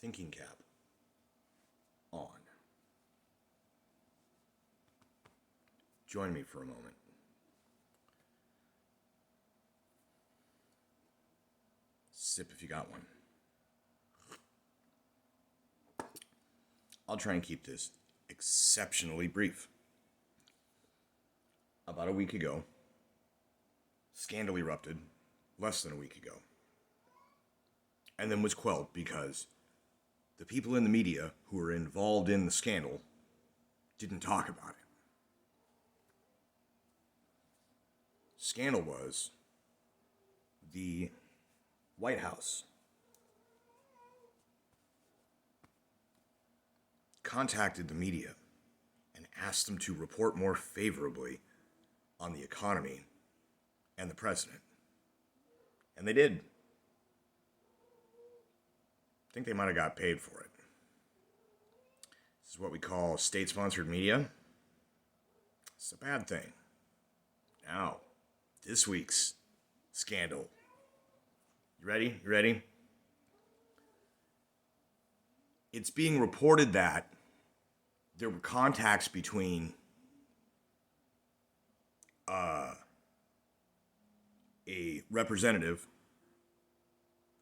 thinking cap on. Join me for a moment. Sip if you got one. I'll try and keep this exceptionally brief. About a week ago, scandal erupted less than a week ago, and then was quelled because the people in the media who were involved in the scandal didn't talk about it. Scandal was the White House contacted the media and asked them to report more favorably on the economy and the president. And they did. I think they might have got paid for it. This is what we call state-sponsored media. It's a bad thing. Now, this week's scandal. You ready? You ready? It's being reported that there were contacts between a representative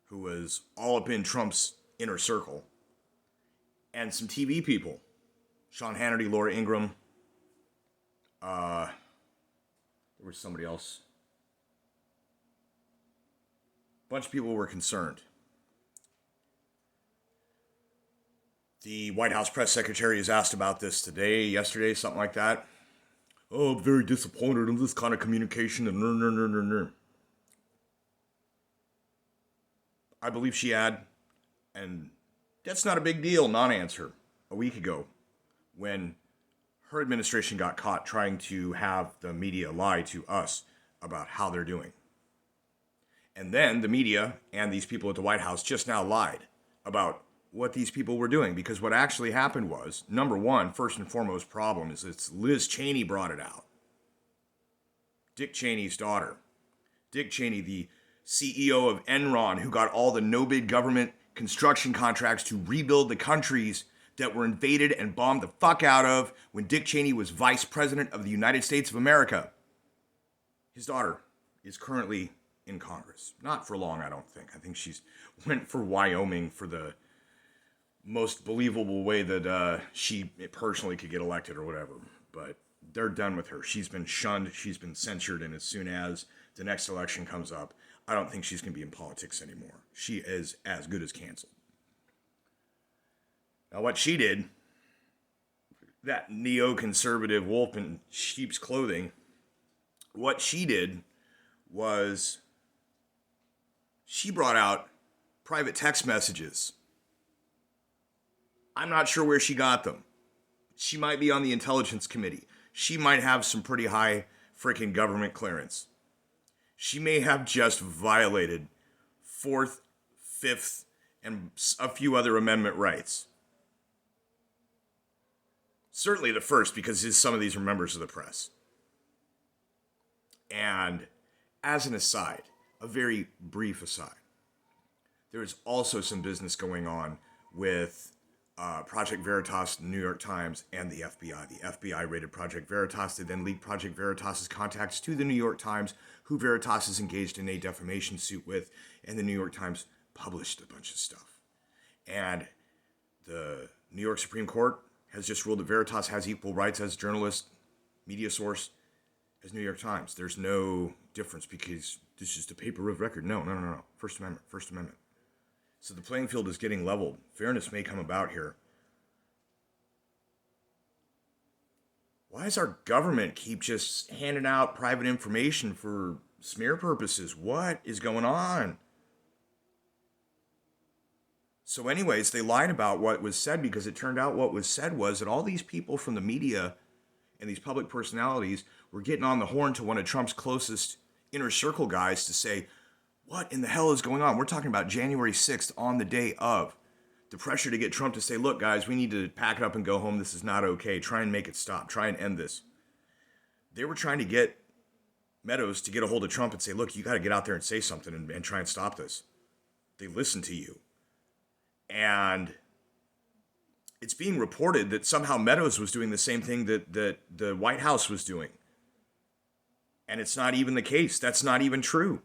who was all up in Trump's inner circle and some TV people. Sean Hannity, Laura Ingraham. There was somebody else. A bunch of people were concerned. The White House press secretary is asked about this today, yesterday, something like that. Oh, I'm very disappointed in this kind of communication and I believe she had, and that's not a big deal, non-answer, a week ago when her administration got caught trying to have the media lie to us about how they're doing. And then the media and these people at the White House just now lied about what these people were doing, because what actually happened was, number one, first and foremost problem is it's Liz Cheney brought it out. Dick Cheney's daughter. Dick Cheney, the CEO of Enron, who got all the no-bid government construction contracts to rebuild the countries that were invaded and bombed the fuck out of when Dick Cheney was vice president of the United States of America. His daughter is currently in Congress. Not for long, I don't think. I think she's went for Wyoming for the most believable way that she personally could get elected or whatever. But they're done with her. She's been shunned. She's been censured. And as soon as the next election comes up, I don't think she's going to be in politics anymore. She is as good as canceled. Now, what she did, that neoconservative wolf in sheep's clothing, what she did was she brought out private text messages. I'm not sure where she got them. She might be on the intelligence committee. She might have some pretty high freaking government clearance. She may have just violated 4th, 5th, and a few other amendment rights. Certainly the first, because some of these are members of the press. And as an aside, a very brief aside, there is also some business going on with Project Veritas, the New York Times, and the FBI. The FBI raided Project Veritas. They then leaked Project Veritas's contacts to the New York Times, who Veritas is engaged in a defamation suit with, and the New York Times published a bunch of stuff. And the New York Supreme Court has just ruled that Veritas has equal rights as journalist, media source, as New York Times. There's no difference because this is the paper of record. No. First Amendment. So the playing field is getting leveled. Fairness may come about here. Why does our government keep just handing out private information for smear purposes? What is going on? So anyways, they lied about what was said because it turned out what was said was that all these people from the media and these public personalities were getting on the horn to one of Trump's closest inner circle guys to say, what in the hell is going on? We're talking about January 6th on the day of. The pressure to get Trump to say, look, guys, we need to pack it up and go home. This is not okay. Try and make it stop. Try and end this. They were trying to get Meadows to get a hold of Trump and say, look, you got to get out there and say something and try and stop this. They listened to you. And it's being reported that somehow Meadows was doing the same thing that the White House was doing. And it's not even the case. That's not even true.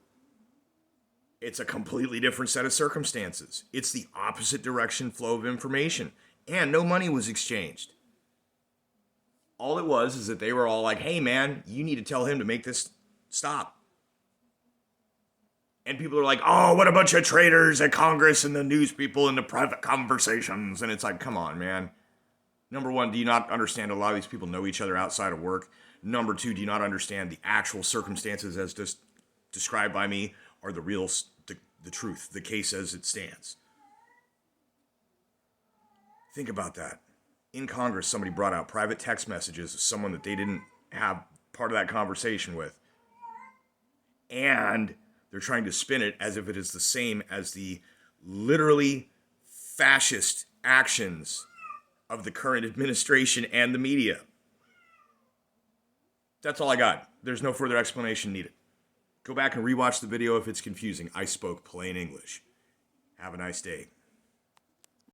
It's a completely different set of circumstances. It's the opposite direction flow of information. And no money was exchanged. All it was is that they were all like, hey, man, you need to tell him to make this stop. And people are like, oh, what a bunch of traitors at Congress and the news people and the private conversations. And it's like, come on, man. Number one, do you not understand a lot of these people know each other outside of work? Number two, do you not understand the actual circumstances as just described by me are the real, the truth, the case as it stands? Think about that. In Congress, somebody brought out private text messages of someone that they didn't have part of that conversation with. And they're trying to spin it as if it is the same as the literally fascist actions of the current administration and the media. That's all I got. There's no further explanation needed. Go back and rewatch the video if it's confusing. I spoke plain English. Have a nice day.